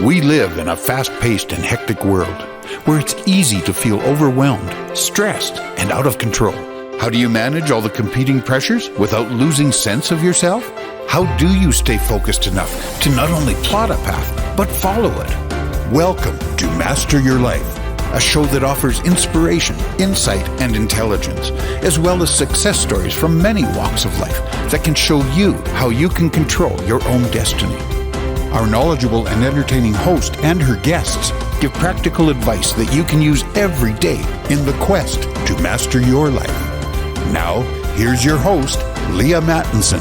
We live in a fast-paced and hectic world where it's easy to feel overwhelmed, stressed, and out of control. How do you manage all the competing pressures without losing sense of yourself? How do you stay focused enough to not only plot a path, but follow it? Welcome to Master Your Life, a show that offers inspiration, insight, and intelligence, as well as success stories from many walks of life that can show you how you can control your own destiny. Our knowledgeable and entertaining host and her guests give practical advice that you can use every day in the quest to master your life. Now, here's your host, Leaha Mattinson.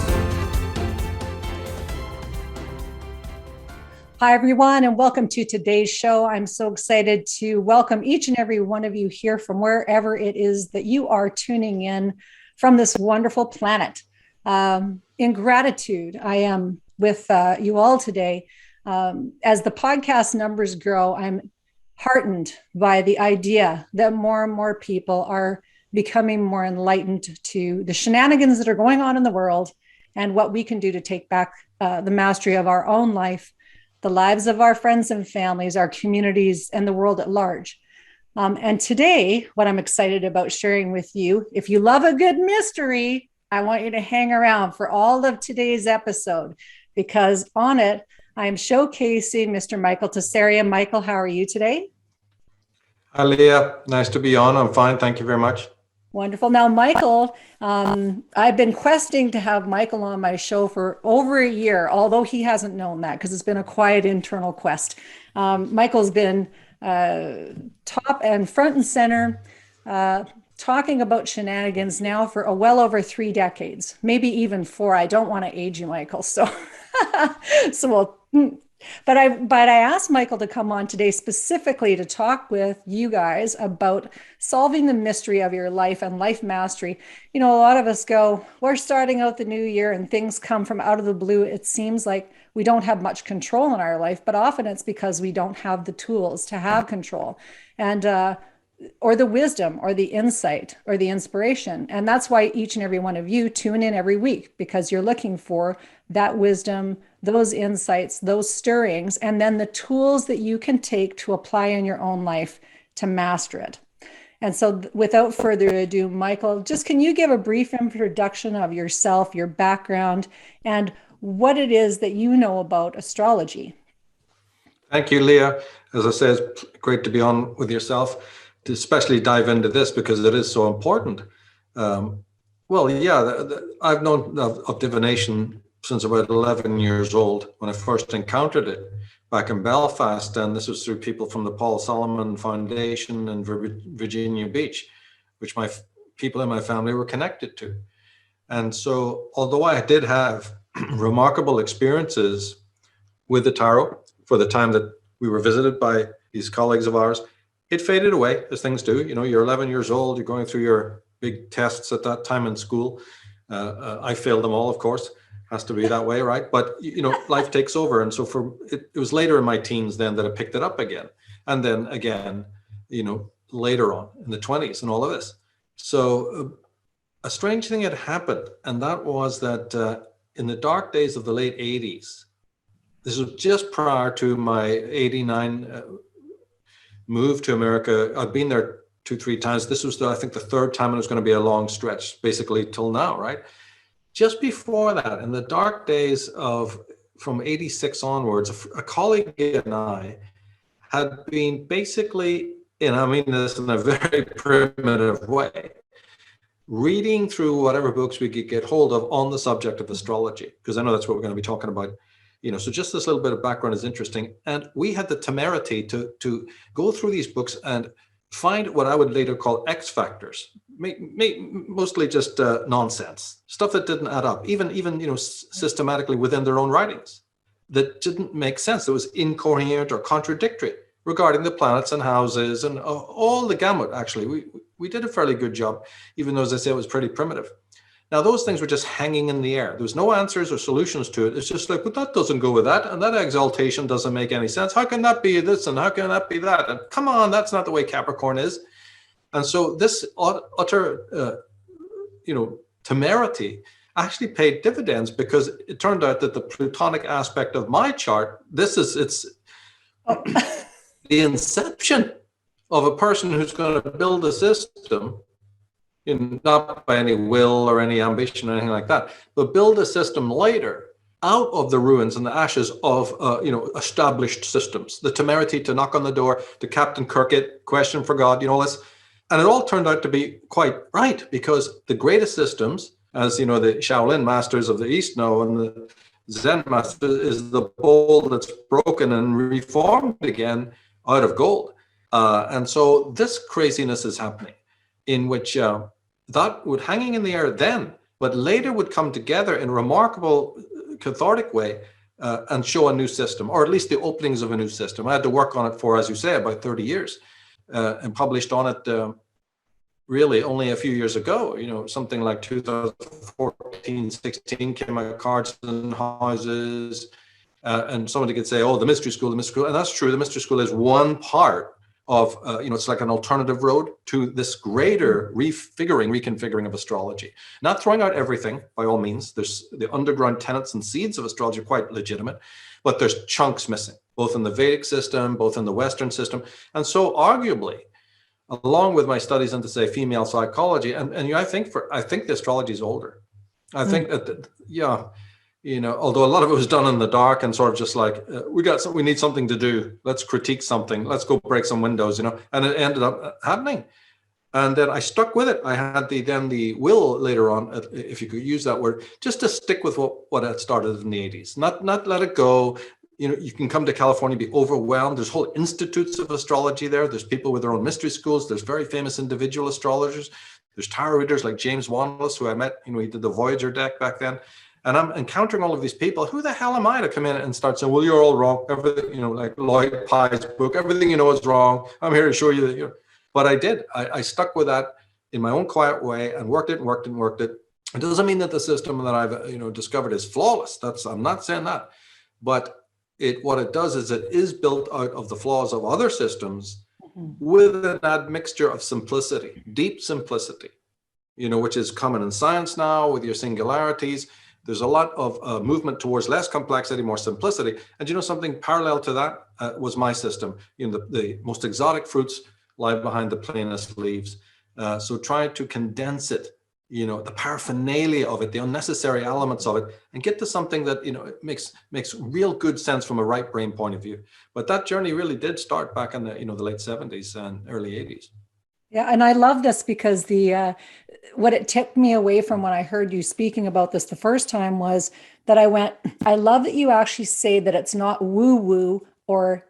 Hi, everyone, and welcome to today's show. I'm so excited to welcome each and every one of you here from wherever it is that you are tuning in from this wonderful planet. In gratitude, I am with you all today. As the podcast numbers grow, I'm heartened by the idea that more and more people are becoming more enlightened to the shenanigans that are going on in the world and what we can do to take back the mastery of our own life, the lives of our friends and families, our communities, and the world at large. And today, what I'm excited about sharing with you, if you love a good mystery, I want you to hang around for all of today's episode, because on it, I am showcasing Mr. Michael Tsarion. Michael, how are you today? Hi, Leah. Nice to be on. I'm fine. Thank you very much. Wonderful. Now, Michael, I've been questing to have Michael on my show for over a year, although he hasn't known that because it's been a quiet internal quest. Michael's been top and front and center talking about shenanigans now for well over 3 decades, maybe even 4. I don't want to age you, Michael. So, But I asked Michael to come on today specifically to talk with you guys about solving the mystery of your life and life mastery. You know, a lot of us go, we're starting out the new year and things come from out of the blue. It seems like we don't have much control in our life, but often it's because we don't have the tools to have control and or the wisdom or the insight or the inspiration. And that's why each and every one of you tune in every week, because you're looking for that wisdom, those insights, those stirrings, and then the tools that you can take to apply in your own life to master it. And so without further ado, Michael, just can you give a brief introduction of yourself, your background, and what it is that you know about astrology? Thank you, Leah. As I said, it's great to be on with yourself, to especially dive into this because it is so important. I've known of divination since about 11 years old when I first encountered it back in Belfast. And this was through people from the Paul Solomon Foundation in Virginia Beach, which my people in my family were connected to. And so, although I did have remarkable experiences with the tarot for the time that we were visited by these colleagues of ours, it faded away as things do. You know, you're 11 years old, you're going through your big tests at that time in school. I failed them all, of course. Has to be that way, right? But you know, life takes over, and so it was later in my teens then that I picked it up again, and then again, you know, later on in the 20s and all of this. So a strange thing had happened, and that was that in the dark days of the late 80s, this was just prior to my 89 move to America. I'd been there 2-3 times. This was I think the 3rd time, and it was going to be a long stretch, basically till now, right? Just before that, in the dark days from 86 onwards, a colleague and I had been basically, and I mean this in a very primitive way, reading through whatever books we could get hold of on the subject of astrology, because I know that's what we're going to be talking about. You know, so just this little bit of background is interesting. And we had the temerity to go through these books and find what I would later call X factors, mostly just nonsense, stuff that didn't add up, even you know, systematically within their own writings, that didn't make sense, that was incoherent or contradictory regarding the planets and houses and all the gamut. Actually, we did a fairly good job, even though, as I say, it was pretty primitive. Now, those things were just hanging in the air. There was no answers or solutions to it. It's just like, but that doesn't go with that, and that exaltation doesn't make any sense. How can that be this, and how can that be that? And come on, that's not the way Capricorn is. And so this utter, temerity actually paid dividends, because it turned out that the plutonic aspect of my chart, Oh. The inception of a person who's going to build a system, not by any will or any ambition or anything like that, but build a system later out of the ruins and the ashes of established systems. The temerity to knock on the door, to Captain Kirkit, question for God, this. And it all turned out to be quite right, because the greatest systems, as the Shaolin masters of the East know, and the Zen master, is the bowl that's broken and reformed again out of gold. And so this craziness is happening, in which that would hanging in the air then, but later would come together in a remarkable cathartic way and show a new system, or at least the openings of a new system. I had to work on it for, as you say, about 30 years and published on it really only a few years ago. Something like 2014, 16 came out, Cards and Houses, and somebody could say, oh, the mystery school, and that's true. The mystery school is one part of, it's like an alternative road to this greater reconfiguring of astrology. Not throwing out everything, by all means. There's the underground tenets and seeds of astrology are quite legitimate, but there's chunks missing, both in the Vedic system, both in the Western system. And so arguably, along with my studies into, say, female psychology, and I think the astrology is older. I think that, although a lot of it was done in the dark and sort of just like, we need something to do. Let's critique something. Let's go break some windows, and it ended up happening. And then I stuck with it. I had the will later on, if you could use that word, just to stick with what had started in the 80s, not let it go. You can come to California, be overwhelmed. There's whole institutes of astrology there. There's people with their own mystery schools. There's very famous individual astrologers. There's tarot readers like James Wanless, who I met, he did the Voyager deck back then. And I'm encountering all of these people. Who the hell am I to come in and start saying, well, you're all wrong. Everything, like Lloyd Pye's book, everything is wrong. I'm here to show you that, But I did. I stuck with that in my own quiet way and worked it. It doesn't mean that the system that I've, discovered is flawless. I'm not saying that. But what it does is it is built out of the flaws of other systems with an admixture of simplicity, deep simplicity, which is common in science now with your singularities. There's a lot of movement towards less complexity, more simplicity. And something parallel to that was my system. The most exotic fruits lie behind the plainest leaves. So trying to condense it, the paraphernalia of it, the unnecessary elements of it, and get to something that, it makes real good sense from a right brain point of view. But that journey really did start back in the, the late 70s and early 80s. Yeah, and I love this because what it took me away from when I heard you speaking about this the first time was that I love that you actually say that it's not woo-woo or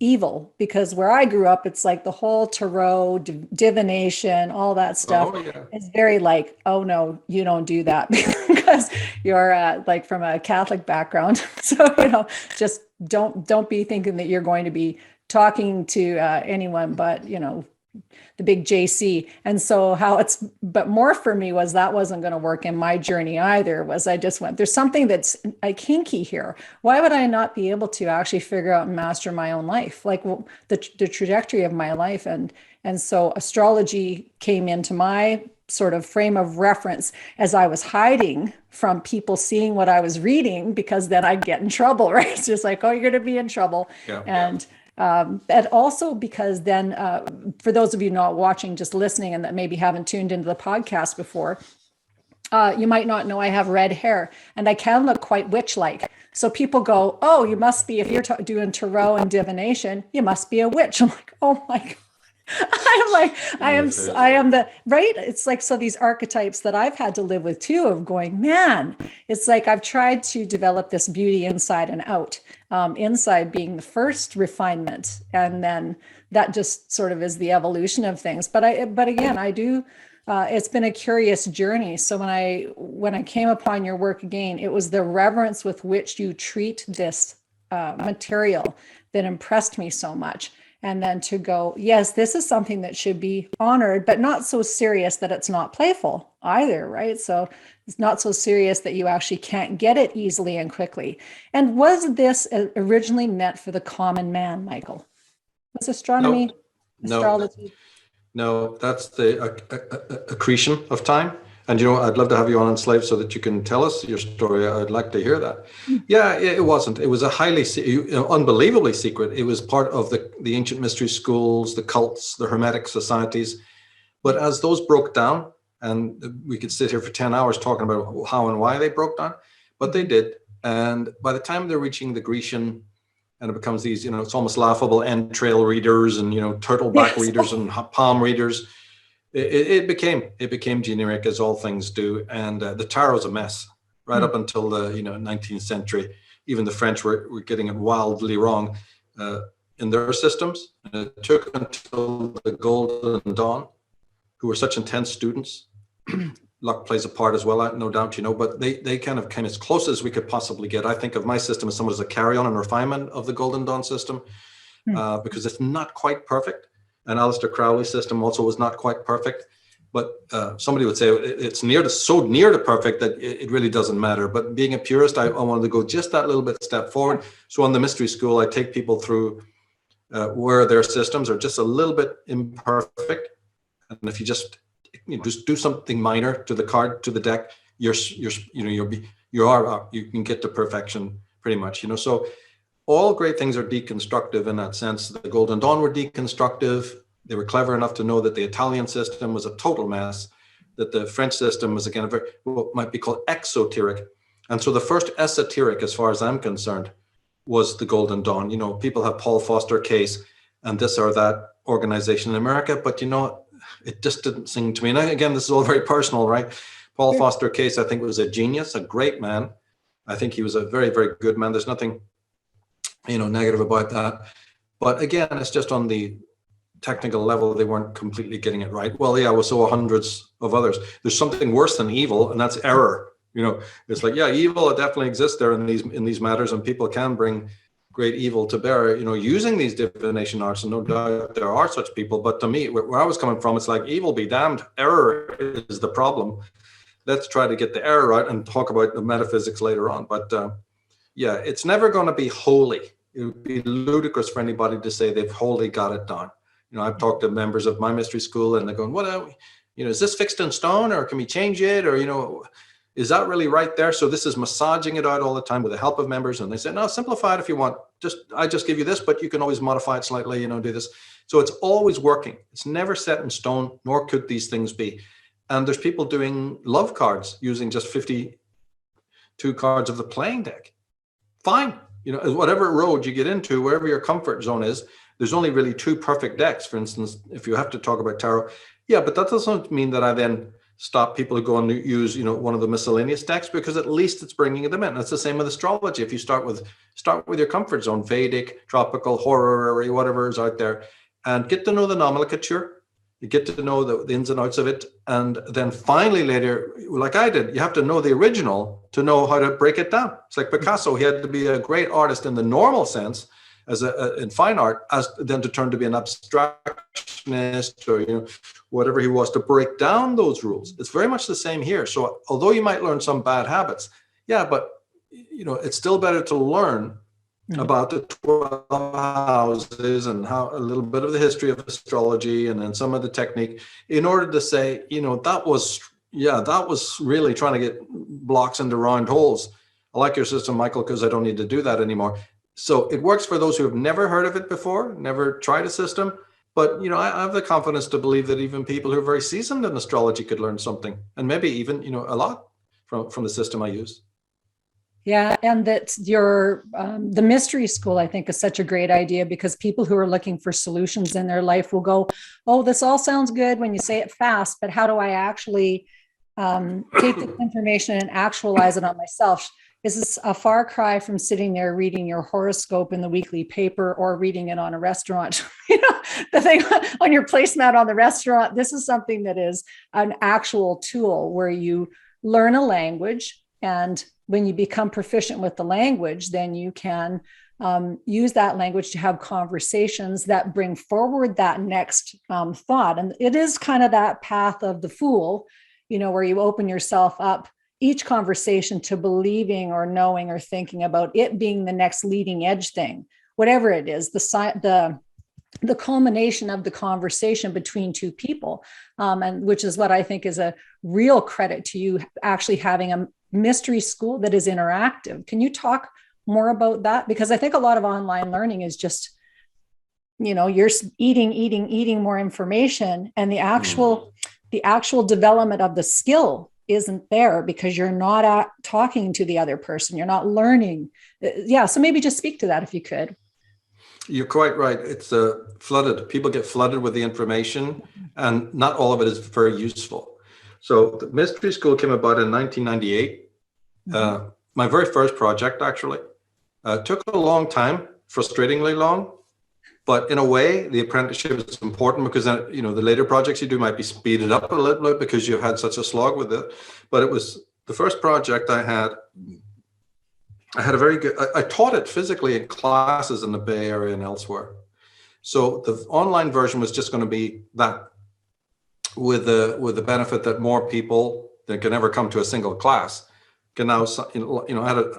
evil, because where I grew up, it's like the whole tarot, divination, all that stuff is very like, oh no, you don't do that because you're like from a Catholic background. So, just don't be thinking that you're going to be talking to anyone but, the big JC. And so but more for me was that wasn't going to work in my journey either, I just went, there's something that's kinky here. Why would I not be able to actually figure out and master my own life, like the trajectory of my life? And so astrology came into my sort of frame of reference as I was hiding from people seeing what I was reading, because then I'd get in trouble, right? It's just like, oh, you're going to be in trouble. Yeah. And also because then for those of you not watching, just listening, and that maybe haven't tuned into the podcast before, you might not know I have red hair and I can look quite witch-like. So people go, oh, you must be, if you're doing tarot and divination, you must be a witch. I'm like, oh my God. I am the right. It's like, so these archetypes that I've had to live with too, of going, man, it's like I've tried to develop this beauty inside and out, inside being the first refinement. And then that just sort of is the evolution of things. But again, I do, it's been a curious journey. So when I came upon your work again, it was the reverence with which you treat this material that impressed me so much. And then to go, yes, this is something that should be honored, but not so serious that it's not playful either, right? So it's not so serious that you actually can't get it easily and quickly. And was this originally meant for the common man, Michael? Was astrology? No, that's the accretion of time. And, I'd love to have you on Slave so that you can tell us your story. I'd like to hear that. Yeah, it wasn't. It was a highly, unbelievably secret. It was part of the ancient mystery schools, the cults, the Hermetic societies. But as those broke down, and we could sit here for 10 hours talking about how and why they broke down, but they did. And by the time they're reaching the Grecian, and it becomes these, it's almost laughable entrail readers and, turtleback readers and palm readers. It became generic, as all things do. And the tarot's a mess right up until the 19th century. Even the French were getting it wildly wrong in their systems. And it took until the Golden Dawn, who were such intense students. Luck plays a part as well, no doubt, but they kind of came as close as we could possibly get. I think of my system as somewhat as a carry-on and refinement of the Golden Dawn system, because it's not quite perfect. And Aleister Crowley's system also was not quite perfect, but somebody would say it's so near to perfect that it really doesn't matter. But being a purist, I wanted to go just that little bit step forward. So on the mystery school, I take people through where their systems are just a little bit imperfect, and if you just do something minor to the card, to the deck, you can get to perfection pretty much. So all great things are deconstructive in that sense. The Golden Dawn were deconstructive. They were clever enough to know that the Italian system was a total mess, that the French system was, again, what might be called exoteric. And so the first esoteric, as far as I'm concerned, was the Golden Dawn. People have Paul Foster Case and this or that organization in America, but it just didn't sing to me. And again, this is all very personal, right? Paul Foster Case, I think, was a genius, a great man. I think he was a very, very good man. There's nothing, negative about that. But again, it's just on the technical level, they weren't completely getting it right. Well, yeah, so are hundreds of others. There's something worse than evil, and that's error. It's like, yeah, evil, it definitely exists there in these matters, and people can bring great evil to bear, using these divination arts, and no doubt there are such people. But to me, where I was coming from, it's like, evil be damned, error is the problem. Let's try to get the error right and talk about the metaphysics later on. But yeah, it's never going to be holy. It would be ludicrous for anybody to say they've wholly got it done. I've talked to members of my mystery school, and they're going, what, is this fixed in stone, or can we change it? Or, is that really right there? So this is massaging it out all the time with the help of members. And they say, no, simplify it if you want. I just give you this, but you can always modify it slightly, do this. So it's always working. It's never set in stone, nor could these things be. And there's people doing love cards using just 52 cards of the playing deck. Fine. Whatever road you get into, wherever your comfort zone is, there's only really two perfect decks. For instance, if you have to talk about tarot. Yeah, but that doesn't mean that I then stop people who go and use, one of the miscellaneous decks, because at least it's bringing them in. That's the same with astrology. If you start with your comfort zone, Vedic, tropical, horary, whatever is out there, and get to know the nomenclature, you get to know the ins and outs of it. And then finally later, like I did, you have to know the original to know how to break it down. It's like Picasso. He had to be a great artist in the normal sense, in fine art, as then to turn to be an abstractionist, or whatever he was, to break down those rules. It's very much the same here. So although you might learn some bad habits, yeah, but it's still better to learn about the 12 houses and how a little bit of the history of astrology, and then some of the technique, in order to say, that was really trying to get blocks into round holes. I like your system, Michael, because I don't need to do that anymore. So it works for those who have never heard of it before, never tried a system. But, I have the confidence to believe that even people who are very seasoned in astrology could learn something, and maybe even, a lot from the system I use. Yeah, and that the mystery school, I think, is such a great idea, because people who are looking for solutions in their life will go, oh, this all sounds good when you say it fast, but how do I actually take this information and actualize it on myself? This is a far cry from sitting there reading your horoscope in the weekly paper, or reading it on a restaurant, the thing on your placemat on the restaurant. This is something that is an actual tool where you learn a language, and when you become proficient with the language, then you can use that language to have conversations that bring forward that next thought. And it is kind of that path of the fool, where you open yourself up each conversation to believing or knowing or thinking about it being the next leading edge thing, whatever it is, the the culmination of the conversation between two people, and which is what I think is a real credit to you, actually having a mystery school that is interactive. Can you talk more about that? Because I think a lot of online learning is just, you're eating more information, and the actual development of the skill isn't there because you're not talking to the other person. You're not learning. Yeah. So maybe just speak to that if you could. You're quite right. It's flooded. People get flooded with the information, and not all of it is very useful. So the mystery school came about in 1998. My very first project, actually, took a long time, frustratingly long. But in a way, the apprenticeship is important because then, the later projects you do might be speeded up a little bit because you've had such a slog with it. But it was the first project I had. I had a very good, I taught it physically in classes in the Bay Area and elsewhere. So the online version was just going to be that, with the benefit that more people that can never come to a single class can now, it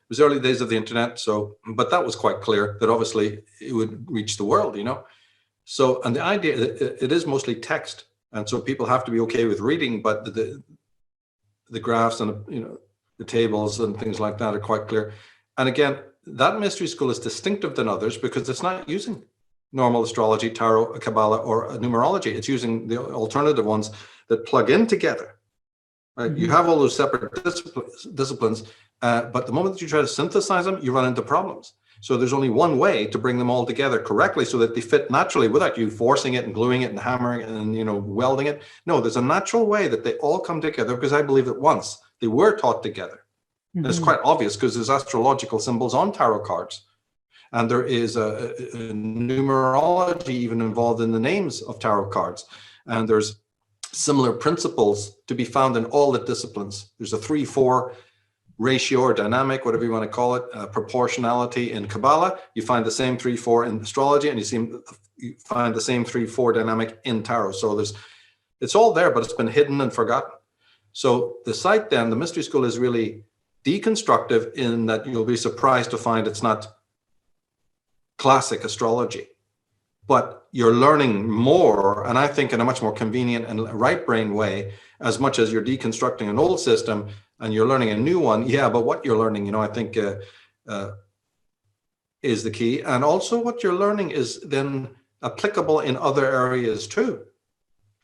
was early days of the internet. But that was quite clear that obviously it would reach the world, So, and the idea, it is mostly text. And so people have to be okay with reading, but the graphs and, the tables and things like that are quite clear. And again, that mystery school is distinctive than others because it's not using normal astrology, tarot, Kabbalah, or numerology. It's using the alternative ones that plug in together. Right? You have all those separate disciplines, but the moment that you try to synthesize them, you run into problems. So there's only one way to bring them all together correctly so that they fit naturally without you forcing it and gluing it and hammering it and welding it. No, there's a natural way that they all come together because I believe that once they were taught together. It's quite obvious because there's astrological symbols on tarot cards. And there is a numerology even involved in the names of tarot cards. And there's similar principles to be found in all the disciplines. There's a 3-4 ratio or dynamic, whatever you want to call it, proportionality in Kabbalah. You find the same 3-4 in astrology, and you find the same 3-4 dynamic in tarot. So it's all there, but it's been hidden and forgotten. So the site then, the mystery school, is really deconstructive in that you'll be surprised to find it's not classic astrology, but you're learning more, and I think in a much more convenient and right brain way, as much as you're deconstructing an old system and you're learning a new one. Yeah, but what you're learning, I think is the key. And also what you're learning is then applicable in other areas too.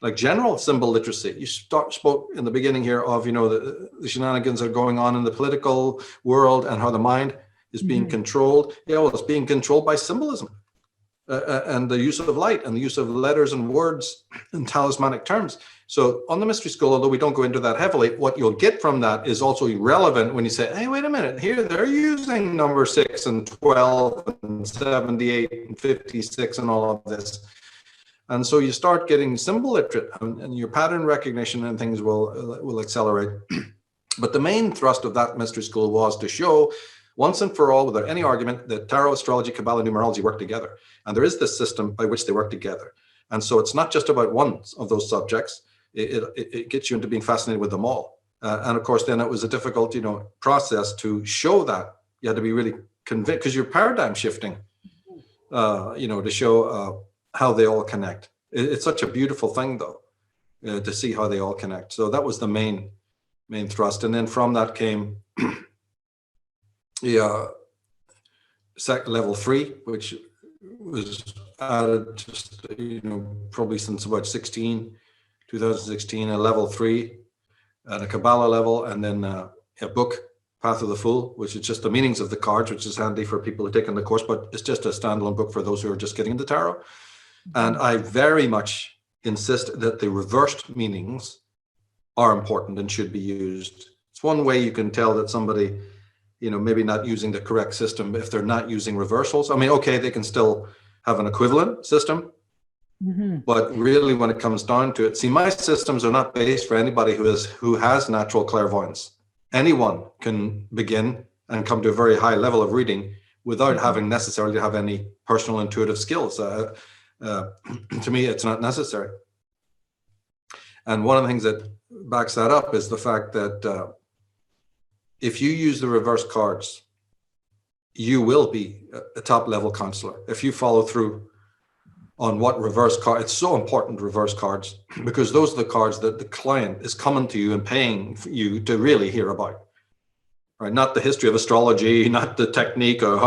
Like general symbol literacy. You spoke in the beginning here of, the shenanigans that are going on in the political world and how the mind is being controlled. Yeah, well, it's being controlled by symbolism and the use of light and the use of letters and words and talismanic terms. So on the mystery school, although we don't go into that heavily, what you'll get from that is also irrelevant when you say, hey, wait a minute, here they're using number 6 and 12 and 78 and 56 and all of this. And so you start getting symbol literate, and your pattern recognition and things will accelerate. But the main thrust of that mystery school was to show once and for all, without any argument, that tarot, astrology, Kabbalah, numerology work together. And there is this system by which they work together. And so it's not just about one of those subjects. It gets you into being fascinated with them all. And of course, then it was a difficult, process to show that. You had to be really convinced because you're paradigm shifting, to show how they all connect. It's such a beautiful thing, though, to see how they all connect. So that was the main thrust. And then from that came level 3, which was added just, probably since about 2016, a level 3 at a Kabbalah level, and then a book, Path of the Fool, which is just the meanings of the cards, which is handy for people who are taking the course, but it's just a standalone book for those who are just getting into tarot. And I very much insist that the reversed meanings are important and should be used. It's one way you can tell that somebody, maybe not using the correct system if they're not using reversals. I mean, okay, they can still have an equivalent system, but really when it comes down to it, see, my systems are not based for anybody who has natural clairvoyance. Anyone can begin and come to a very high level of reading without having necessarily to have any personal intuitive skills. To me, it's not necessary. And one of the things that backs that up is the fact that if you use the reverse cards, you will be a top level counselor if you follow through on what reverse card. It's so important, reverse cards, because those are the cards that the client is coming to you and paying for you to really hear about. Right, not the history of astrology, not the technique or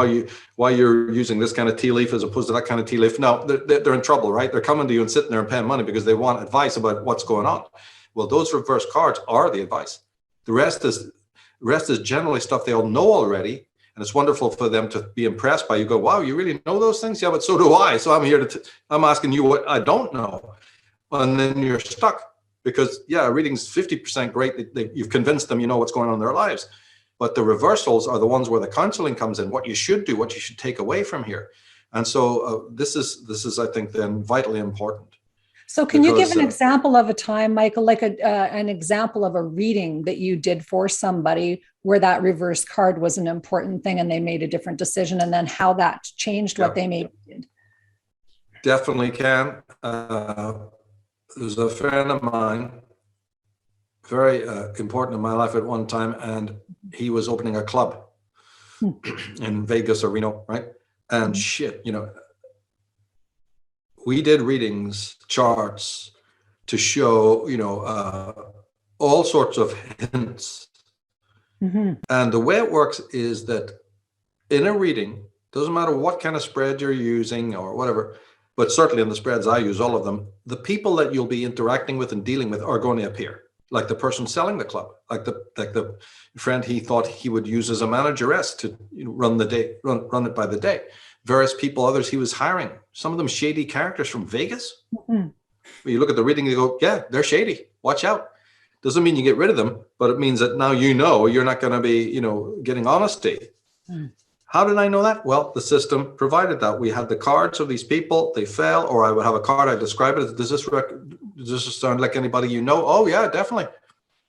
why you're using this kind of tea leaf as opposed to that kind of tea leaf. No, they're in trouble, right? They're coming to you and sitting there and paying money because they want advice about what's going on. Well, those reverse cards are the advice. The rest is generally stuff they all know already, and it's wonderful for them to be impressed by you. Go, wow, you really know those things? Yeah, but so do I. So I'm here I'm asking you what I don't know, and then you're stuck because a reading's 50% great. You've convinced them you know what's going on in their lives. But the reversals are the ones where the counseling comes in, what you should do, what you should take away from here. And so this is, I think, then vitally important. So can you give an example of a time, Michael, like an example of a reading that you did for somebody where that reverse card was an important thing and they made a different decision, and then how that changed what they made? Definitely can. There's a friend of mine, very important in my life at one time, and he was opening a club in Vegas or Reno, right? And we did readings, charts to show, all sorts of hints. And the way it works is that in a reading, doesn't matter what kind of spread you're using or whatever, but certainly in the spreads I use, all of them, the people that you'll be interacting with and dealing with are going to appear. Like the person selling the club, like the friend he thought he would use as a manageress to run the day, run it by the day. Various people, others he was hiring, some of them shady characters from Vegas. When you look at the reading, you go, yeah, they're shady. Watch out. Doesn't mean you get rid of them, but it means that now you're not going to be, getting honesty. How did I know that? Well, the system provided that. We had the cards of these people, they fell, or I would have a card, I describe it as, does this sound like anybody you know? Oh yeah, definitely.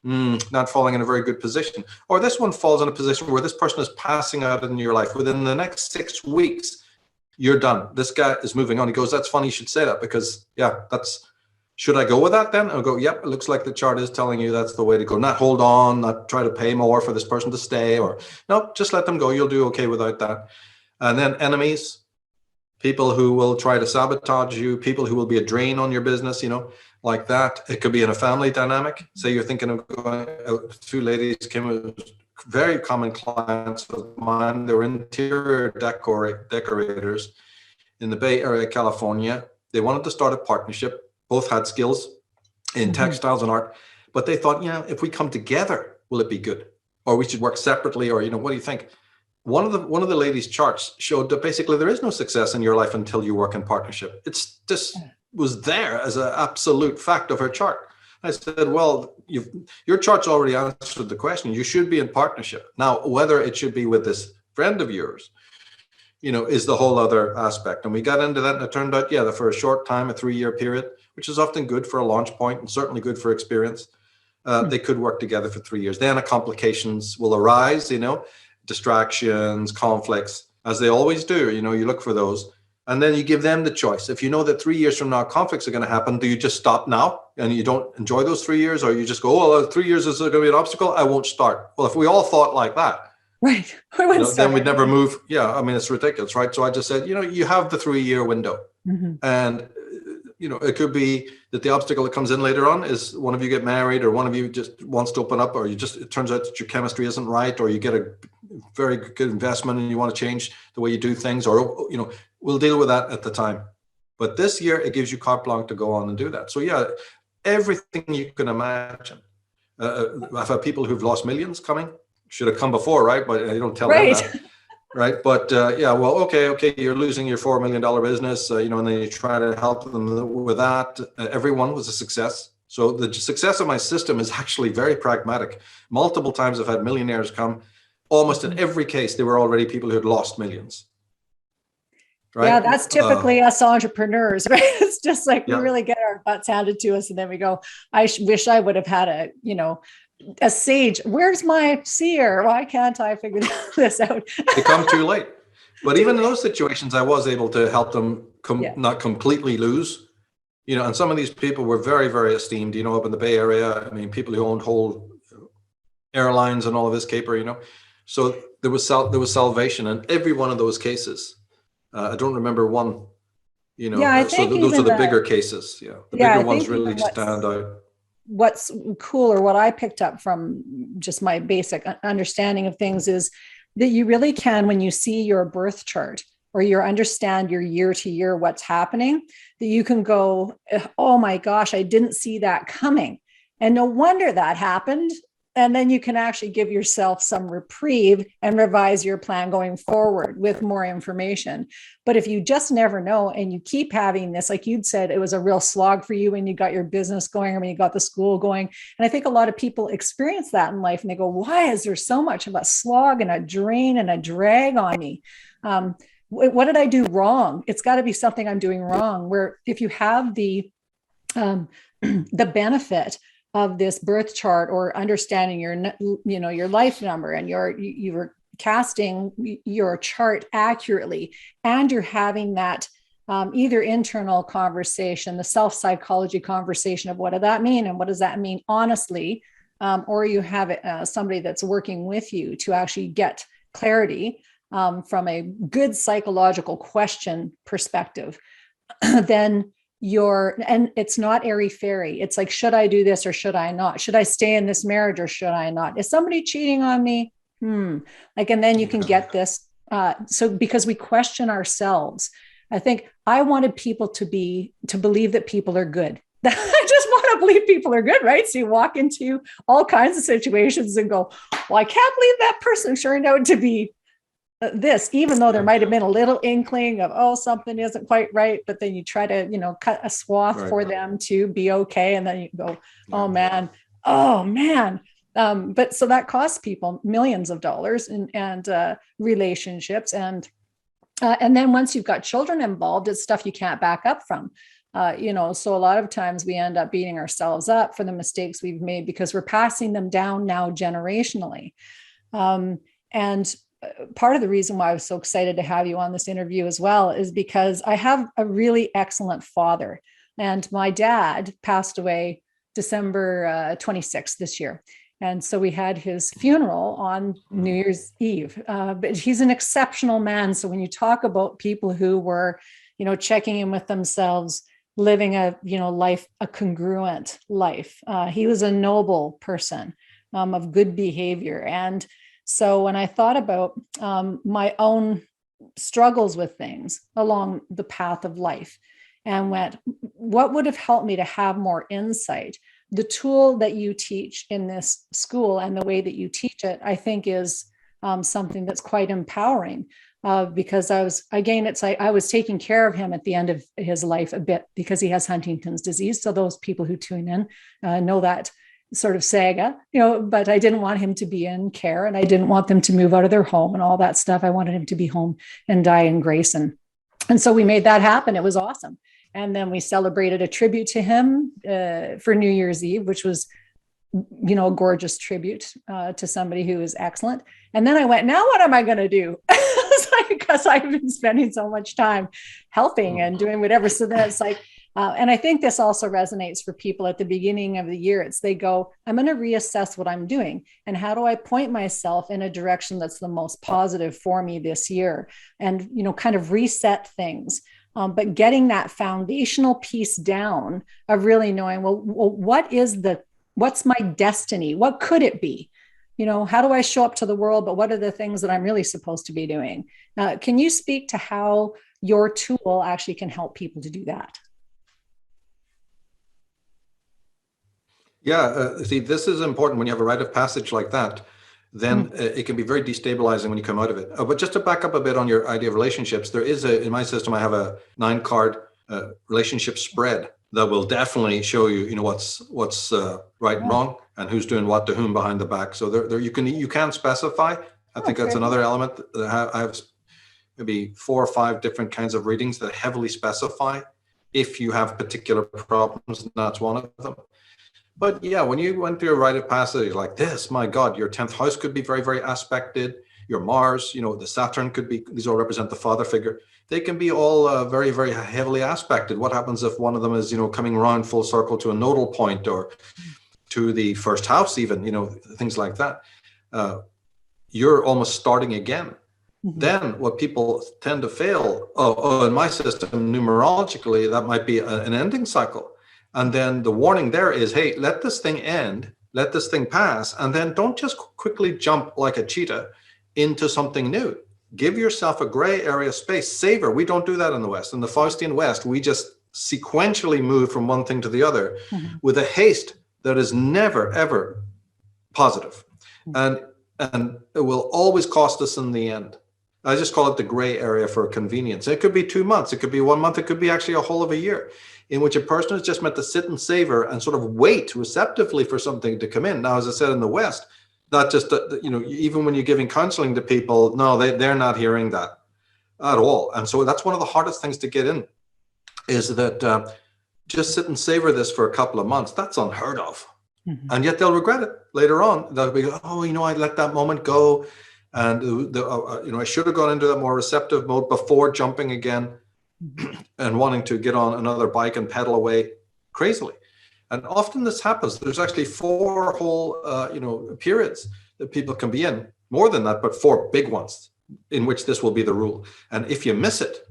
Not falling in a very good position. Or this one falls in a position where this person is passing out in your life. Within the next 6 weeks, you're done. This guy is moving on. He goes, that's funny you should say that, because should I go with that then? I'll go, yep, it looks like the chart is telling you that's the way to go. Not hold on, not try to pay more for this person to stay, or no, just let them go. You'll do okay without that. And then enemies, people who will try to sabotage you, people who will be a drain on your business, like that. It could be in a family dynamic. Say you're thinking of going out, 2 ladies came with very common clients of mine. They were interior decorators in the Bay Area, California. They wanted to start a partnership. Both had skills in textiles and art, but they thought, if we come together, will it be good? Or we should work separately, or, what do you think? One of the ladies' charts showed that basically there is no success in your life until you work in partnership. It's just was there as an absolute fact of her chart. I said, well, your chart's already answered the question. You should be in partnership. Now, whether it should be with this friend of yours, is the whole other aspect. And we got into that, and it turned out, that for a short time, a 3-year period, which is often good for a launch point and certainly good for experience, they could work together for 3 years. Then complications will arise, distractions, conflicts, as they always do. You look for those. And then you give them the choice. If you know that 3 years from now, conflicts are going to happen, do you just stop now and you don't enjoy those 3 years? Or you just go, oh, 3 years is going to be an obstacle? I won't start. Well, if we all thought like that, right, then we'd never move. It's ridiculous, right? So I just said, you have the 3-year window. And, it could be that the obstacle that comes in later on is one of you get married, or one of you just wants to open up, or it turns out that your chemistry isn't right, or you get a very good investment and you want to change the way you do things, or, we'll deal with that at the time. But this year, it gives you carte blanche to go on and do that. So everything you can imagine. I've had people who've lost millions coming. Should have come before, right? But you don't tell them that. Right. But okay, you're losing your $4 million business, and then you try to help them with that. Everyone was a success. So the success of my system is actually very pragmatic. Multiple times I've had millionaires come. Almost in every case, there were already people who had lost millions. Right? Yeah, that's typically us entrepreneurs, right? It's just like we really get our butts handed to us, and then we go, I wish I would have had a sage. Where's my seer? Why can't I figure this out? They come too late. But even in those situations, I was able to help them not completely lose. And some of these people were very, very esteemed, up in the Bay Area. I mean, people who owned whole airlines and all of this caper, So there was salvation in every one of those cases. I don't remember one you know, Yeah, I so think those are even the bigger cases. Yeah, the yeah, bigger I ones think really even stand out. what's cool, or what I picked up from just my basic understanding of things, is that you really can, when you see your birth chart or you understand your year to year what's happening, that you can go, oh my gosh, I didn't see that coming. And no wonder that happened. And then you can actually give yourself some reprieve and revise your plan going forward with more information. But if you just never know and you keep having this, like you'd said, it was a real slog for you when you got your business going or when you got the school going. And I think a lot of people experience that in life and they go, why is there so much of a slog and a drain and a drag on me? What did I do wrong? It's got to be something I'm doing wrong. Where if you have the the benefit of this birth chart, or understanding your, you know, your life number, and you're casting your chart accurately, and you're having that either internal conversation, the self-psychology conversation of what does that mean and what does that mean honestly, or you have somebody that's working with you to actually get clarity from a good psychological question perspective, then and it's not airy fairy. It's like, should I do this or should I not? Should I stay in this marriage or should I not? Is somebody cheating on me? Like, and then you can get this. So because we question ourselves, I think I wanted people to believe that people are good. I just want to believe people are good, right? So you walk into all kinds of situations and go, well, I can't believe that person turned out to be this, even though there might have been a little inkling of, oh, something isn't quite right, but then you try to, you know, cut a swath for them to be okay, and then you go, oh man. But so that costs people millions of dollars and relationships, and then once you've got children involved, it's stuff you can't back up from. You know, so a lot of times we end up beating ourselves up for the mistakes we've made because we're passing them down now generationally. And part of the reason why I was so excited to have you on this interview as well is because I have a really excellent father, and my dad passed away December 26th this year. And so we had his funeral on New Year's Eve. But he's an exceptional man. So when you talk about people who were, you know, checking in with themselves, living a, you know, life, a congruent life, he was a noble person of good behavior. And so when I thought about my own struggles with things along the path of life and went, what would have helped me to have more insight? The tool that you teach in this school and the way that you teach it, I think is something that's quite empowering because it's like I was taking care of him at the end of his life a bit because he has Huntington's disease. So those people who tune in know that sort of saga, you know, but I didn't want him to be in care and I didn't want them to move out of their home and all that stuff. I wanted him to be home and die in grace. And so we made that happen. It was awesome. And then we celebrated a tribute to him for New Year's Eve, which was, you know, a gorgeous tribute to somebody who is excellent. And then I went, now what am I going to do? Because I've been spending so much time helping and doing whatever. So then it's like, and I think this also resonates for people at the beginning of the year. They go, I'm going to reassess what I'm doing and how do I point myself in a direction that's the most positive for me this year, and, you know, kind of reset things. But getting that foundational piece down of really knowing, well, what's my destiny? What could it be? You know, how do I show up to the world? But what are the things that I'm really supposed to be doing? Can you speak to how your tool actually can help people to do that? Yeah, see, this is important when you have a rite of passage like that. Then it can be very destabilizing when you come out of it. But just to back up a bit on your idea of relationships, there is in my system, I have a 9-card relationship spread that will definitely show you, you know, what's right and wrong and who's doing what to whom behind the back. So there you can specify. I think that's another element. That I have maybe 4 or 5 different kinds of readings that heavily specify if you have particular problems, and that's one of them. But yeah, when you went through a rite of passage like this, my God, your 10th house could be very, very aspected. Your Mars, you know, the Saturn could be, these all represent the father figure. They can be all very, very heavily aspected. What happens if one of them is, you know, coming around full circle to a nodal point or to the first house even, you know, things like that. You're almost starting again. Then what people tend to fail, in my system, numerologically, that might be an ending cycle. And then the warning there is, hey, let this thing end, let this thing pass, and then don't just quickly jump like a cheetah into something new. Give yourself a gray area space. Savor. We don't do that in the West. In the Faustian West, we just sequentially move from one thing to the other with a haste that is never, ever positive. And it will always cost us in the end. I just call it the gray area for convenience. It could be 2 months, it could be 1 month, it could be actually a whole of a year, in which a person is just meant to sit and savor and sort of wait receptively for something to come in. Now, as I said, in the West, that just, even when you're giving counseling to people, no, they're not hearing that at all. And so that's one of the hardest things to get in, is that just sit and savor this for a couple of months. That's unheard of. And yet they'll regret it later on. They'll be, oh, I let that moment go. And I should have gone into that more receptive mode before jumping again and wanting to get on another bike and pedal away crazily. And often this happens. There's actually 4 whole periods that people can be in, more than that, but 4 big ones in which this will be the rule. And if you miss it,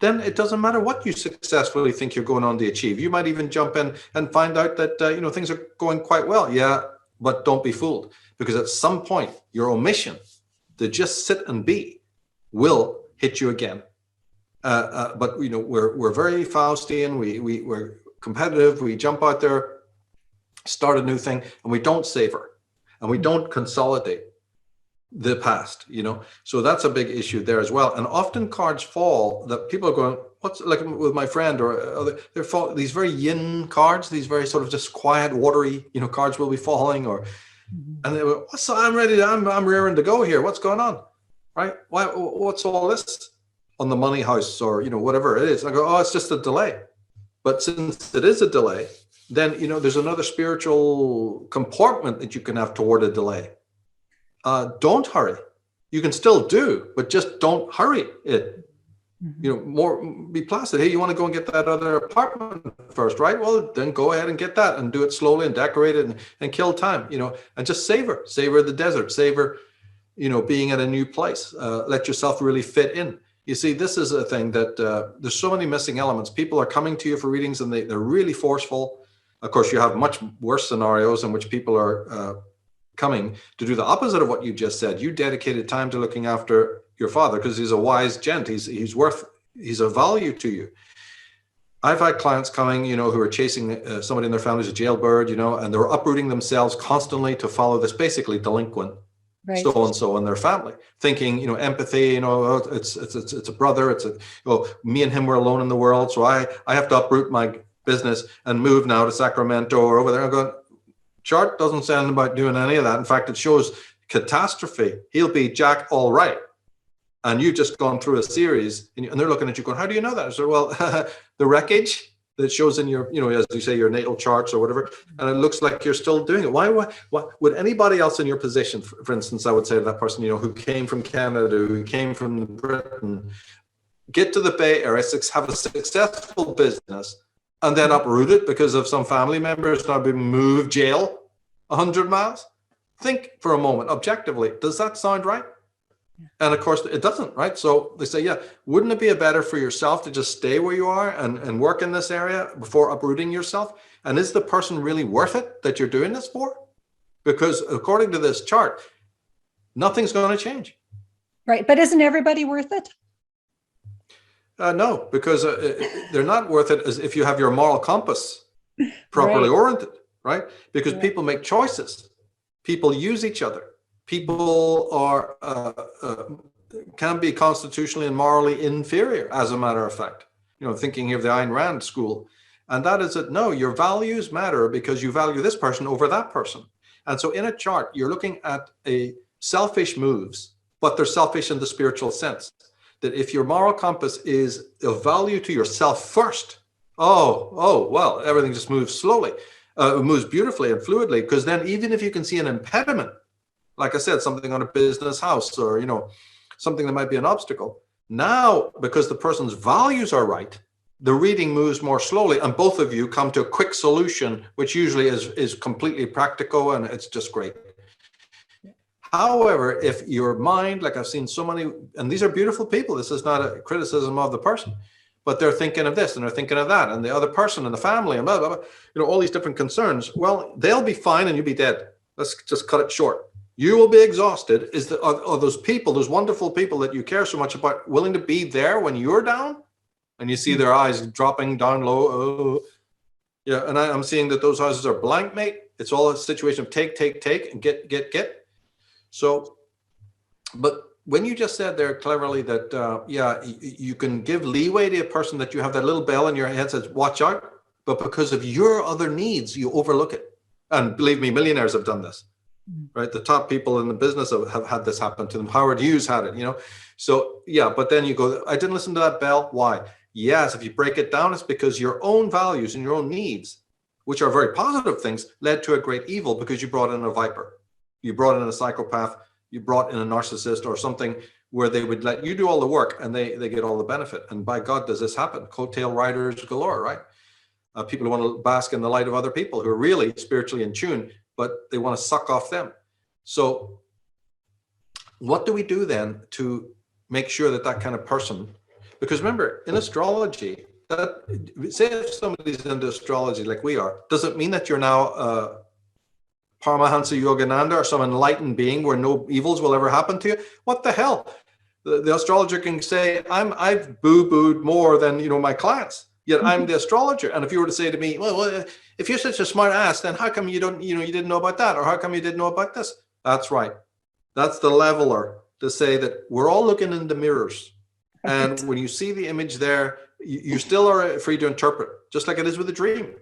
then it doesn't matter what you successfully think you're going on to achieve. You might even jump in and find out that things are going quite well. Yeah, but don't be fooled, because at some point your omission to just sit and be will hit you again. But we're very Faustian. We're competitive. We jump out there, start a new thing, and we don't savor, and we don't consolidate the past. So that's a big issue there as well. And often cards fall that people are going, what's, like with my friend or other, these very yin cards, these very sort of just quiet, watery, cards will be falling, and they were, I'm ready. I'm rearing to go here. What's going on? Right? What's all this on the money house or, whatever it is? And I go, oh, it's just a delay. But since it is a delay, then, there's another spiritual comportment that you can have toward a delay. Don't hurry. You can still do, but just don't hurry it. More be placid. Hey, you want to go and get that other apartment first, right? Well, then go ahead and get that and do it slowly and decorate it and kill time, and just savor the desert, savor, being at a new place. Let yourself really fit in. You see, this is a thing that there's so many missing elements. People are coming to you for readings and they're really forceful. Of course, you have much worse scenarios in which people are coming to do the opposite of what you just said. You dedicated time to looking after your father because he's a wise gent. He's a value to you. I've had clients coming, who are chasing somebody in their family who's a jailbird, and they're uprooting themselves constantly to follow this basically delinquent so-and-so in their family, thinking, empathy, it's a brother, me and him were alone in the world. So I have to uproot my business and move now to Sacramento or over there. I'm going, chart doesn't say anything about doing any of that. In fact, it shows catastrophe. He'll be Jack all right. And you've just gone through a series and they're looking at you going, how do you know that? I said, well, the wreckage that shows in your, as you say, your natal charts or whatever, and it looks like you're still doing it. Why would anybody else in your position, for instance, I would say to that person, who came from Canada, who came from Britain, get to the Bay Area, have a successful business, and then uproot it because of some family member has now been moved jail 100 miles? Think for a moment, objectively, does that sound right? And of course, it doesn't, right? So they say, yeah, wouldn't it be better for yourself to just stay where you are and work in this area before uprooting yourself? And is the person really worth it that you're doing this for? Because according to this chart, nothing's going to change. Right. But isn't everybody worth it? No, because they're not worth it as if you have your moral compass properly oriented, right? Because people make choices. People use each other. People are can be constitutionally and morally inferior, as a matter of fact. Thinking of the Ayn Rand school. And that is that, no, your values matter because you value this person over that person. And so in a chart, you're looking at a selfish moves, but they're selfish in the spiritual sense. That if your moral compass is of value to yourself first, well, everything just moves slowly, moves beautifully and fluidly, because then even if you can see an impediment, like I said, something on a business house or, something that might be an obstacle. Now, because the person's values are right, the reading moves more slowly and both of you come to a quick solution, which usually is completely practical and it's just great. However, if your mind, like I've seen so many, and these are beautiful people, this is not a criticism of the person, but they're thinking of this and they're thinking of that and the other person and the family and blah, blah, blah, all these different concerns. Well, they'll be fine and you'll be dead. Let's just cut it short. You will be exhausted. Are those people, those wonderful people that you care so much about, willing to be there when you're down and you see their eyes dropping down low? Oh. Yeah, and I'm seeing that those houses are blank, mate. It's all a situation of take, and get. So, but when you just said there cleverly that, you can give leeway to a person, that you have that little bell in your head that says, watch out, but because of your other needs, you overlook it. And believe me, millionaires have done this, right? The top people in the business have had this happen to them. Howard Hughes had it, So, yeah, but then you go, I didn't listen to that bell. Why? Yes, if you break it down, it's because your own values and your own needs, which are very positive things, led to a great evil because you brought in a viper. You brought in a psychopath, you brought in a narcissist or something where they would let you do all the work and they get all the benefit. And by God, does this happen? Coattail riders galore, right? People who want to bask in the light of other people who are really spiritually in tune, but they want to suck off them. So what do we do then to make sure that kind of person, because remember, in astrology, say if somebody's into astrology like we are, does it mean that you're now Paramahansa Yogananda or some enlightened being where no evils will ever happen to you? What the hell? The astrologer can say, I've boo-booed more than my clients, yet I'm the astrologer. And if you were to say to me, well, if you're such a smart ass, then how come you don't, you didn't know about that? Or how come you didn't know about this? That's right. That's the leveler to say that we're all looking in the mirrors. And when you see the image there, you still are free to interpret, just like it is with a dream.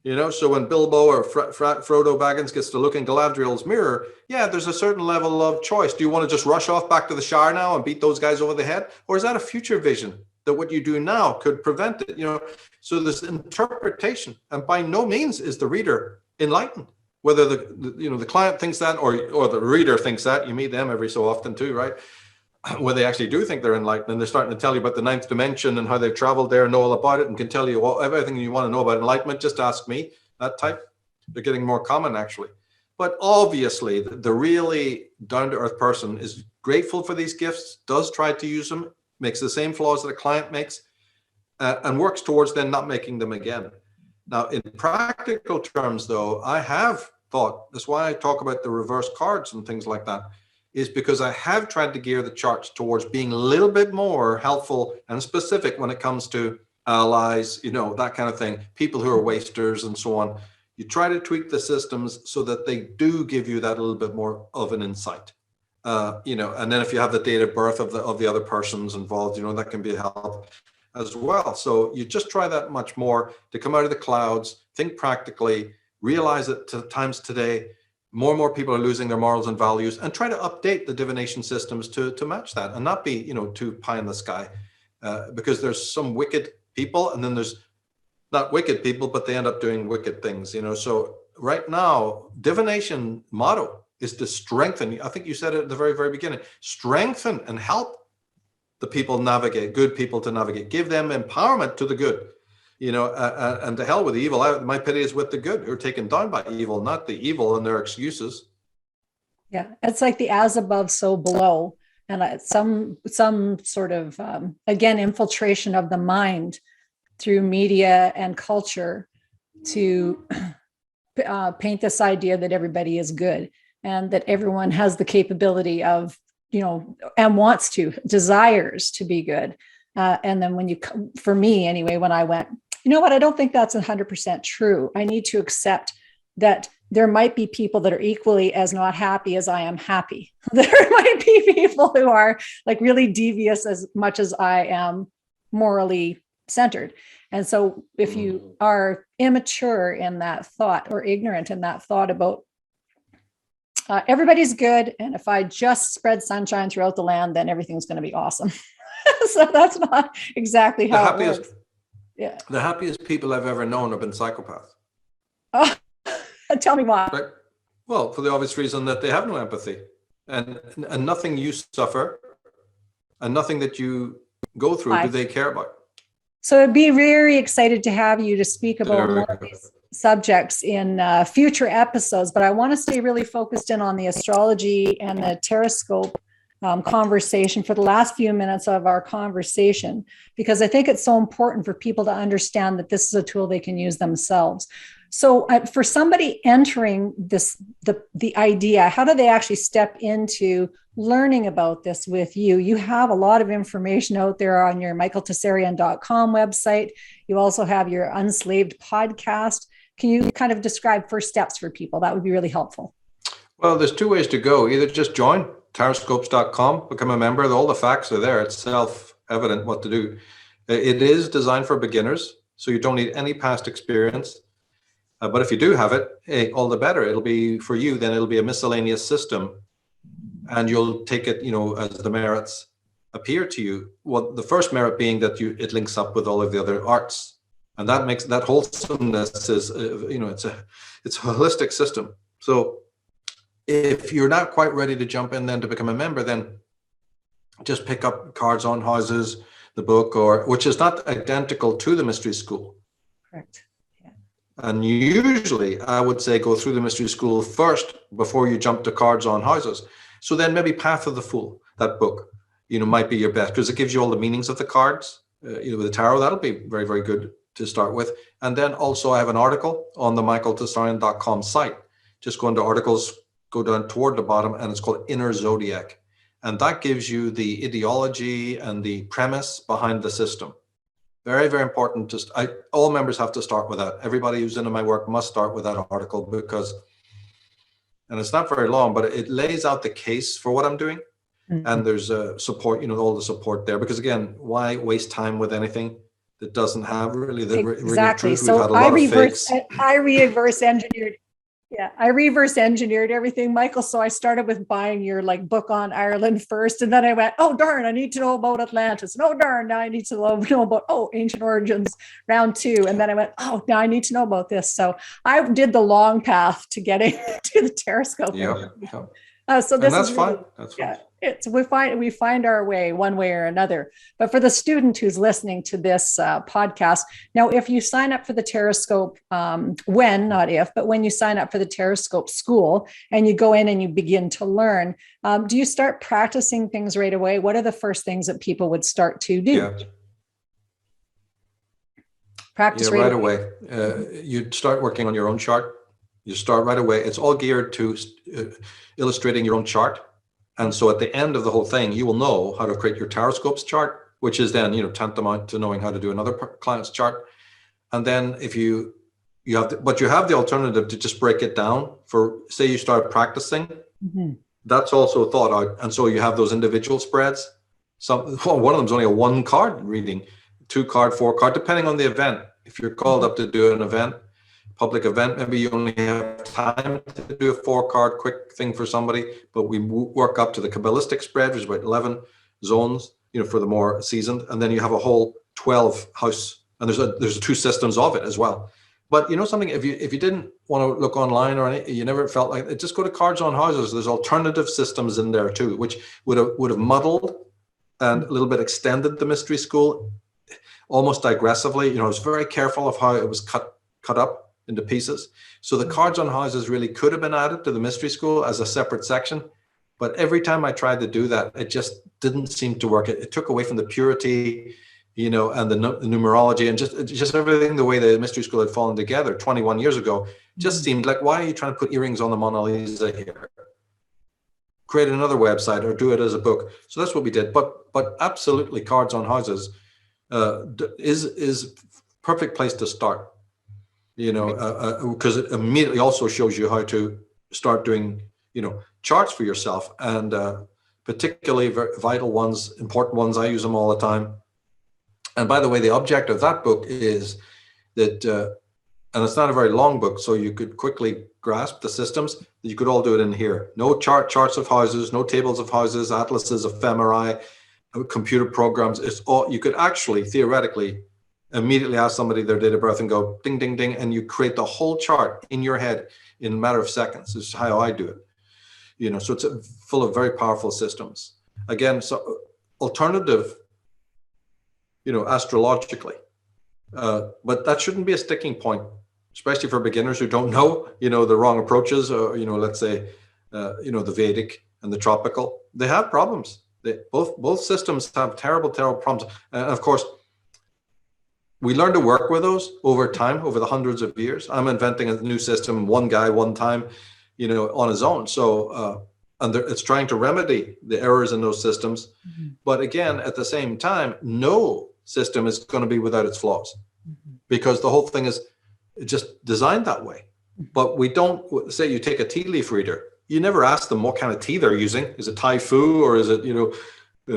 So when Bilbo or Frodo Baggins gets to look in Galadriel's mirror, yeah, there's a certain level of choice. Do you want to just rush off back to the Shire now and beat those guys over the head? Or is that a future vision that what you do now could prevent it? So there's interpretation, and by no means is the reader enlightened. Whether the client thinks that or the reader thinks that, you meet them every so often too, right? Where they actually do think they're enlightened and they're starting to tell you about the ninth dimension and how they've traveled there and know all about it and can tell you everything you want to know about enlightenment. Just ask me, that type. They're getting more common actually. But obviously the really down-to-earth person is grateful for these gifts, does try to use them, makes the same flaws that a client makes, and works towards then not making them again. Now, in practical terms, though, I have thought, that's why I talk about the reverse cards and things like that, is because I have tried to gear the charts towards being a little bit more helpful and specific when it comes to allies, that kind of thing, people who are wasters and so on. You try to tweak the systems so that they do give you that little bit more of an insight, and then if you have the date of birth of the other persons involved, that can be a help as well. So you just try that much more to come out of the clouds, think practically, realize that to times today, more and more people are losing their morals and values, and try to update the divination systems to match that and not be, too pie in the sky, because there's some wicked people and then there's not wicked people, but they end up doing wicked things, So right now, divination motto is to strengthen. I think you said it at the very, very beginning, strengthen and help the people navigate, good people to navigate, give them empowerment to the good. And to hell with the evil. My pity is with the good who are taken down by evil, not the evil and their excuses. Yeah, it's like the as above, so below, and some sort of again infiltration of the mind through media and culture to paint this idea that everybody is good and that everyone has the capability of and desires to be good. And then for me anyway, when I went, I don't think that's 100% true. I need to accept that there might be people that are equally as not happy as I am happy. There might be people who are like really devious as much as I am morally centered. And so if you are immature in that thought or ignorant in that thought about everybody's good, and if I just spread sunshine throughout the land, then everything's going to be awesome. So that's not exactly how it works. Yeah. The happiest people I've ever known have been psychopaths. Oh, tell me why. Right? Well, for the obvious reason that they have no empathy, and nothing you suffer and nothing that you go through do they care about. So I'd be very excited to have you to speak about more of these subjects in future episodes, but I want to stay really focused in on the astrology and the Tarascope conversation for the last few minutes of our conversation, because I think it's so important for people to understand that this is a tool they can use themselves. So for somebody entering this, the idea, how do they actually step into learning about this with you? You have a lot of information out there on your michaeltsarion.com website. You also have your Unslaved podcast. Can you kind of describe first steps for people? That would be really helpful. Well, there's two ways to go. Either just join tarascopes.com, become a member. All the facts are there. It's self-evident what to do. It is designed for beginners, so you don't need any past experience. But if you do have it, all the better. It'll be for you, then it'll be a miscellaneous system, and you'll take it, as the merits appear to you. Well, the first merit being that it links up with all of the other arts, and that makes that wholesomeness is, it's a holistic system. So if you're not quite ready to jump in then to become a member, then just pick up Cards on Houses, the book, which is not identical to the Mystery School. Correct. Yeah. And usually I would say go through the Mystery School first before you jump to Cards on Houses. So then maybe Path of the Fool, that book, might be your best, because it gives you all the meanings of the cards, with the tarot. That'll be very, very good to start with. And then also I have an article on the michaeltsarion.com site. Just go into articles, go down toward the bottom, and it's called Inner Zodiac. And that gives you the ideology and the premise behind the system. Very, very important. All members have to start with that. Everybody who's into my work must start with that article, because, and it's not very long, but it lays out the case for what I'm doing. Mm-hmm. And there's support, all the support there, because again, why waste time with anything that doesn't have really the exactly. Really truth. So We've had a lot of fakes. I reverse engineered. Yeah, I reverse engineered everything, Michael. So I started with buying your book on Ireland first, and then I went, oh darn, I need to know about Atlantis. No darn, now I need to know about ancient origins, round 2, and then I went, oh, now I need to know about this. So I did the long path to getting to the Tarascope. Yeah. So this that's is fine. really, That's fine. Yeah, we find our way one way or another. But for the student who's listening to this podcast, now if you sign up for the Tarascope, when you sign up for the Tarascope school and you go in and you begin to learn, do you start practicing things right away? What are the first things that people would start to do? Yeah. Practice right away. You start working on your own chart. You start right away. It's all geared to illustrating your own chart. And so at the end of the whole thing, you will know how to create your Tarascope's chart, which is then, tantamount to knowing how to do another client's chart. And then if you have the alternative to just break it down for, say you start practicing, mm-hmm. That's also thought out. And so you have those individual spreads. One of them is only a 1 card reading, 2 card, 4 card, depending on the event. If you're called up to do an event, public event, maybe you only have time to do a 4 card quick thing for somebody, but we work up to the Kabbalistic spread, which is about 11 zones, for the more seasoned, and then you have a whole 12 house, and there's 2 systems of it as well. But something, if you didn't want to look online or anything, you never felt like it, just go to Cards on Houses. There's alternative systems in there too, which would have muddled and a little bit extended the Mystery School almost digressively. I was very careful of how it was cut up into pieces. So the Cards on Houses really could have been added to the Mystery School as a separate section. But every time I tried to do that, it just didn't seem to work. It took away from the purity, and the numerology and just everything, the way the Mystery School had fallen together 21 years ago, just seemed like, why are you trying to put earrings on the Mona Lisa here? Create another website or do it as a book. So that's what we did. But absolutely, Cards on Houses is perfect place to start. Because it immediately also shows you how to start doing, charts for yourself, and particularly vital ones, important ones. I use them all the time. And by the way, the object of that book is that, and it's not a very long book, so you could quickly grasp the systems. You could all do it in here. No charts of houses, no tables of houses, atlases, ephemerae, computer programs. It's all, you could actually theoretically immediately ask somebody their date of birth and go ding, ding, ding, and you create the whole chart in your head in a matter of seconds. This is how I do it. So it's full of very powerful systems. Again, so alternative, astrologically, but that shouldn't be a sticking point. especially for beginners who don't know, the wrong approaches, or, let's say, the Vedic and the tropical, they have problems. Both systems have terrible problems. And of course, we learn to work with those over time, over the hundreds of years. I'm inventing a new system, one guy, one time, on his own. So, and it's trying to remedy the errors in those systems. Mm-hmm. But again, at the same time, no system is going to be without its flaws, because the whole thing is just designed that way. Mm-hmm. But we don't, say you take a tea leaf reader, you never ask them what kind of tea they're using. Is it Thai Fu, or is it,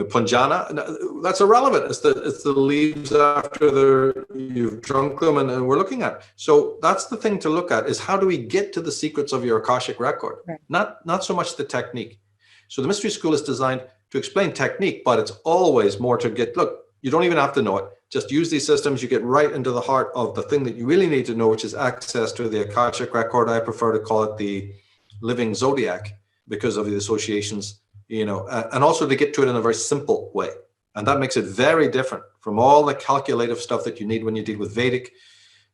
Punjana? No, that's irrelevant. It's the leaves after you've drunk them, and we're looking at. So that's the thing to look at, is how do we get to the secrets of your Akashic record? Right. Not so much the technique. So the mystery school is designed to explain technique, but it's always more to look, you don't even have to know it. Just use these systems. You get right into the heart of the thing that you really need to know, which is access to the Akashic record. I prefer to call it the living zodiac because of the associations, and also to get to it in a very simple way. And that makes it very different from all the calculative stuff that you need when you deal with Vedic,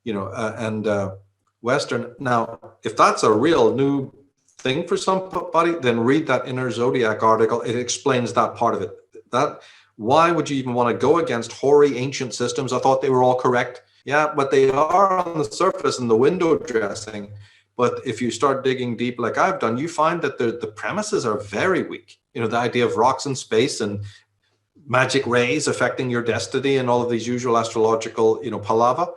and Western. Now, if that's a real new thing for somebody, then read that Inner Zodiac article. It explains that part of it. Why would you even want to go against hoary ancient systems? I thought they were all correct. Yeah, but they are on the surface in the window dressing. But if you start digging deep, like I've done, you find that the premises are very weak. The idea of rocks in space and magic rays affecting your destiny and all of these usual astrological, palava.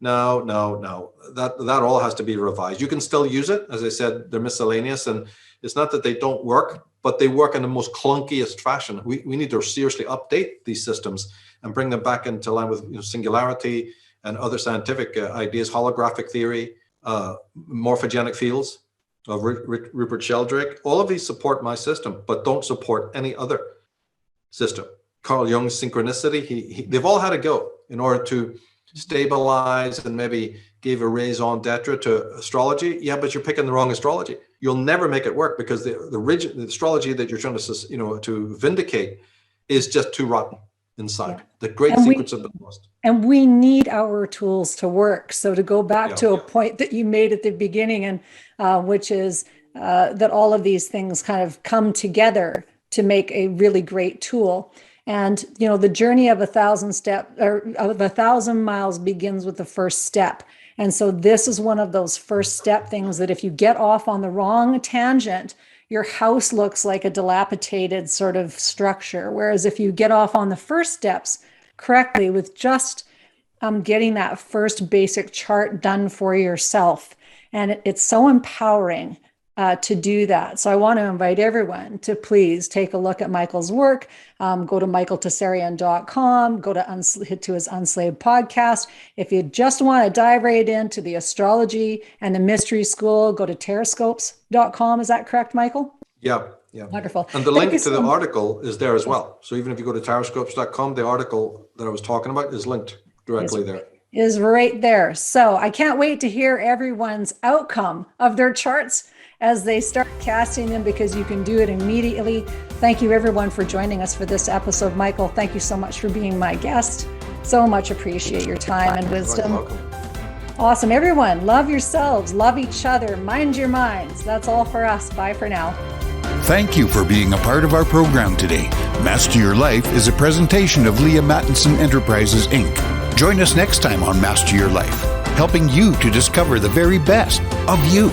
No. That all has to be revised. You can still use it. As I said, they're miscellaneous, and it's not that they don't work, but they work in the most clunkiest fashion. We need to seriously update these systems and bring them back into line with singularity and other scientific ideas, holographic theory, morphogenic fields of Rupert Sheldrake. All of these support my system, but don't support any other system. Carl Jung's synchronicity, they've all had to go in order to stabilize and maybe give a raison d'etre to astrology. Yeah, but you're picking the wrong astrology. You'll never make it work, because the rigid astrology that you're trying to, to vindicate is just too rotten inside. Yeah. The great secrets have been lost. And we need our tools to work. So to go back to a point that you made at the beginning, and which is that all of these things kind of come together to make a really great tool. And, the journey of 1,000 miles begins with the first step. And so this is one of those first step things that if you get off on the wrong tangent, your house looks like a dilapidated sort of structure. Whereas if you get off on the first steps correctly with just getting that first basic chart done for yourself, and it's so empowering to do that. So I want to invite everyone to please take a look at Michael's work. Go to michaeltsarion.com, go to his Unslaved podcast. If you just want to dive right into the astrology and the mystery school, go to tarascopes.com. Is that correct, Michael? Yeah. Wonderful. And the link to the article is there as well. So even if you go to tarascopes.com, the article that I was talking about is linked directly there. Is right there. So I can't wait to hear everyone's outcome of their charts as they start casting them, because you can do it immediately. Thank you everyone for joining us for this episode. Michael, thank you so much for being my guest. So much appreciate your time and wisdom. You're welcome. Awesome. Everyone, love yourselves, love each other, mind your minds. That's all for us. Bye for now. Thank you for being a part of our program today. Master Your Life is a presentation of Leaha Mattinson Enterprises, Inc. Join us next time on Master Your Life, helping you to discover the very best of you.